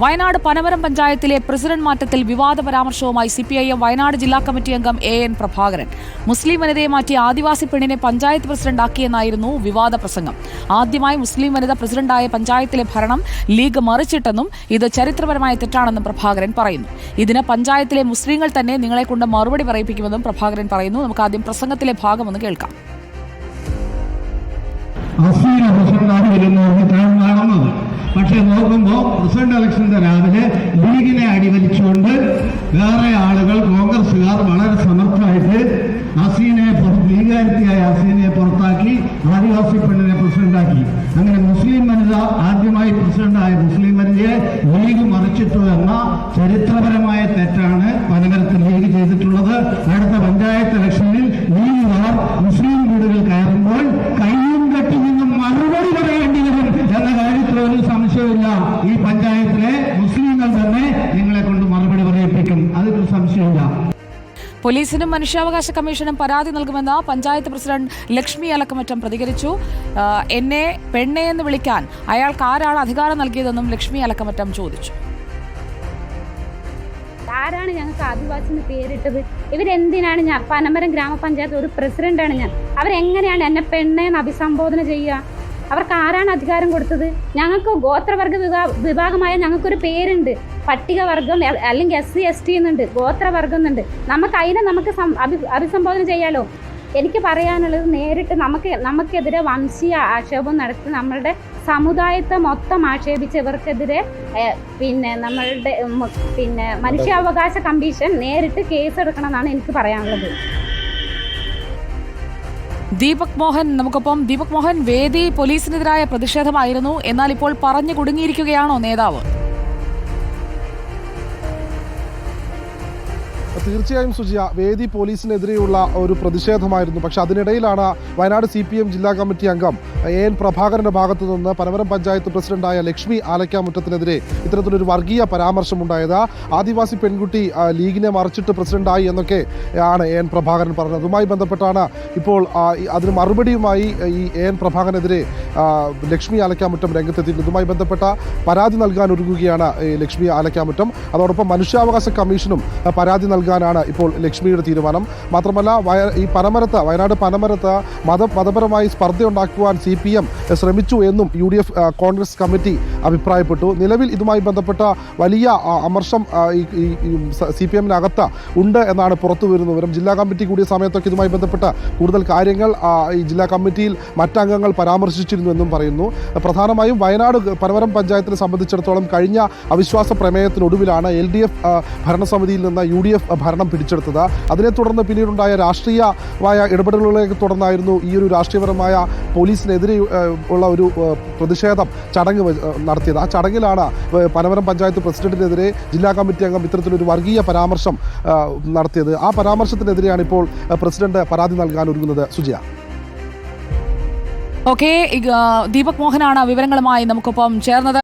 വയനാട് പനമരം പഞ്ചായത്തിലെ പ്രസിഡന്റ് മാറ്റത്തിൽ വിവാദ പരാമർശവുമായി സിപിഐഎം വയനാട് ജില്ലാ കമ്മിറ്റി അംഗം എൻ പ്രഭാകരൻ. മുസ്ലിം വനിതയെ മാറ്റി ആദിവാസി പെണ്ണിനെ പഞ്ചായത്ത് പ്രസിഡന്റാക്കിയെന്നായിരുന്നു വിവാദ പ്രസംഗം. ആദ്യമായി മുസ്ലിം വനിത പ്രസിഡന്റായ പഞ്ചായത്തിലെ ഭരണം ലീഗ് മറിച്ചിട്ടെന്നും ഇത് ചരിത്രപരമായ തെറ്റാണെന്നും പ്രഭാകരൻ പറയുന്നു. ഇതിന് പഞ്ചായത്തിലെ മുസ്ലിങ്ങൾ തന്നെ നിങ്ങളെക്കൊണ്ട് മറുപടി പറയിപ്പിക്കുമെന്നും പ്രഭാകരൻ പറയുന്നു. നമുക്ക് ആദ്യം പ്രസംഗത്തിലെ ഭാഗം ഒന്ന് കേൾക്കാം. പക്ഷെ നോക്കുമ്പോൾ പ്രസിഡന്റ് ഇലക്ഷന്റെ രാവിലെ ലീഗിനെ അടിവലിച്ചുകൊണ്ട് വേറെ ആളുകൾ കോൺഗ്രസുകാർ വളരെ സമർത്ഥമായിട്ട് ലീഗാരത്തിയായ ഹസീനയെ പുറത്താക്കി ആദിവാസി പെണ്ണിനെ പ്രസിഡന്റാക്കി. അങ്ങനെ മുസ്ലിം വനിത ആദ്യമായി പ്രസിഡന്റായ മുസ്ലിം വനിതയെ ലീഗ് മറിച്ചിട്ടു എന്ന ചരിത്രപരമായ തെറ്റാണ് പനമരത്തിൽ ലീഗ് ചെയ്തിട്ടുള്ളത്. അടുത്ത പഞ്ചായത്ത് ഇലക്ഷനിൽ ലീഗുകാർ മുസ്ലിം വീടുകൾ കയറുമ്പോൾ കയ്യും കെട്ടി നിന്നും മറുപടി പറയേണ്ടി വരും എന്ന കാര്യത്തിൽ ഒരു സംശയമില്ല. ഈ പഞ്ചായത്തിലെ മുസ്ലിങ്ങൾ തന്നെ നിങ്ങളെ കൊണ്ട് മറുപടി പറയിപ്പിക്കും, അതിലൊരു സംശയമില്ല. പോലീസിനും മനുഷ്യാവകാശ കമ്മീഷനും പരാതി നൽകുമെന്ന് പഞ്ചായത്ത് പ്രസിഡന്റ് ലക്ഷ്മി അലക്കമറ്റം പ്രതികരിച്ചു. എന്നെ പെണ്ണെ എന്ന് വിളിക്കാൻ അയാൾക്ക് ആരാണ് അധികാരം നൽകിയതെന്നും ലക്ഷ്മി അലക്കമറ്റം ചോദിച്ചു. ആരാണ് ഞങ്ങൾക്ക് ആദിവാസിന് പേരിട്ടത്? ഇവരെന്തിനാണ് ഞാൻ പനമരം ഗ്രാമപഞ്ചായത്ത് ഒരു പ്രസിഡന്റാണ് ഞാൻ. അവരെങ്ങനെയാണ് എന്നെ പെണ്ണേന്ന് അഭിസംബോധന ചെയ്യുക? അവർക്ക് ആരാണ് അധികാരം കൊടുത്തത്? ഞങ്ങൾക്ക് ഗോത്രവർഗ വിഭാഗമായ ഞങ്ങൾക്കൊരു പേരുണ്ട്, പട്ടികവർഗം അല്ലെങ്കിൽ SC ST എന്നുണ്ട്, ഗോത്രവർഗം എന്നുണ്ട്. നമുക്ക് അഭിസംബോധന ചെയ്യാലോ. എനിക്ക് പറയാനുള്ളത് നേരിട്ട് നമുക്കെതിരെ വംശീയ ആക്ഷേപം നടത്തി നമ്മളുടെ സമുദായത്തെ മൊത്തം ആക്ഷേപിച്ച് ഇവർക്കെതിരെ മനുഷ്യാവകാശ കമ്മീഷൻ നേരിട്ട് കേസെടുക്കണമെന്നാണ് എനിക്ക് പറയാനുള്ളത്. ദീപക് മോഹൻ നമുക്കൊപ്പം. ദീപക് മോഹൻ, വേദി പോലീസിനെതിരായ പ്രതിഷേധമായിരുന്നു, എന്നാൽ ഇപ്പോൾ പറഞ്ഞു കുടുങ്ങിയിരിക്കുകയാണോ നേതാവ്? തീർച്ചയായും സുജിയ, വേദി പോലീസിനെതിരെയുള്ള ഒരു പ്രതിഷേധമായിരുന്നു. പക്ഷെ അതിനിടയിലാണ് വയനാട് CPM ജില്ലാ കമ്മിറ്റി അംഗം എൻ പ്രഭാകരന്റെ ഭാഗത്തു നിന്ന് പനമരം പഞ്ചായത്ത് പ്രസിഡന്റായ ലക്ഷ്മി ആലക്കാമുറ്റത്തിനെതിരെ ഇത്തരത്തിലൊരു വർഗീയ പരാമർശമുണ്ടായത്. ആദിവാസി പെൺകുട്ടി ലീഗിനെ മറിച്ചിട്ട് പ്രസിഡന്റായി എന്നൊക്കെ ആണ് എൻ പ്രഭാകരൻ പറഞ്ഞത്. അതുമായി ബന്ധപ്പെട്ടാണ് ഇപ്പോൾ അതിന് മറുപടിയുമായി ഈ എൻ പ്രഭാകരനെതിരെ ലക്ഷ്മി ആലക്കാമുറ്റം രംഗത്തെത്തിയിട്ടുണ്ട്. ഇതുമായി ബന്ധപ്പെട്ട പരാതി നൽകാൻ ഒരുങ്ങുകയാണ് ലക്ഷ്മി ആലക്കാമുറ്റം. അതോടൊപ്പം മനുഷ്യാവകാശ കമ്മീഷനും പരാതി നൽകാനാണ് ഇപ്പോൾ ലക്ഷ്മിയുടെ തീരുമാനം. മാത്രമല്ല ഈ വയനാട് പനമരത്ത് മതപരമായി സ്പർദ്ധയുണ്ടാക്കുവാൻ CPM ശ്രമിച്ചു എന്നും UDF കോൺഗ്രസ് കമ്മിറ്റി അഭിപ്രായപ്പെട്ടു. നിലവിൽ ഇതുമായി ബന്ധപ്പെട്ട വലിയ അമർഷം ഈ CPM-നകത്ത് ഉണ്ട് എന്നാണ് പുറത്തു വരുന്ന വിവരം. ജില്ലാ കമ്മിറ്റി കൂടിയ സമയത്തൊക്കെ ഇതുമായി ബന്ധപ്പെട്ട കൂടുതൽ കാര്യങ്ങൾ ഈ ജില്ലാ കമ്മിറ്റിയിൽ മറ്റംഗങ്ങൾ പരാമർശിച്ചിരുന്നു എന്നും പറയുന്നു. പ്രധാനമായും വയനാട് പനമരം പഞ്ചായത്തിനെ സംബന്ധിച്ചിടത്തോളം കഴിഞ്ഞ അവിശ്വാസ പ്രമേയത്തിനൊടുവിലാണ് LDF ഭരണസമിതിയിൽ നിന്ന് UDF ഭരണം പിടിച്ചെടുത്തത്. അതിനെ തുടർന്ന് പിന്നീടുണ്ടായ രാഷ്ട്രീയമായ ഇടപെടലുകളെ തുടർന്നായിരുന്നു ഈ ഒരു രാഷ്ട്രീയപരമായ പോലീസിനെതിരെ ഉള്ള ഒരു പ്രതിഷേധം ചടങ്ങ് നടത്തിയത്. ആ ചടങ്ങിലാണ് പനമരം പഞ്ചായത്ത് പ്രസിഡന്റിനെതിരെ ജില്ലാ കമ്മിറ്റി അംഗം ഇത്തരത്തിലൊരു വർഗീയ പരാമർശം നടത്തിയത്. ആ പരാമർശത്തിനെതിരെയാണ് ഇപ്പോൾ പ്രസിഡന്റ് പരാതി നൽകാൻ ഒരുങ്ങുന്നത്. സുജിയ. ഓക്കെ, ദീപക് മോഹനാണ് വിവരങ്ങളുമായി നമുക്കൊപ്പം ചേർന്നത്.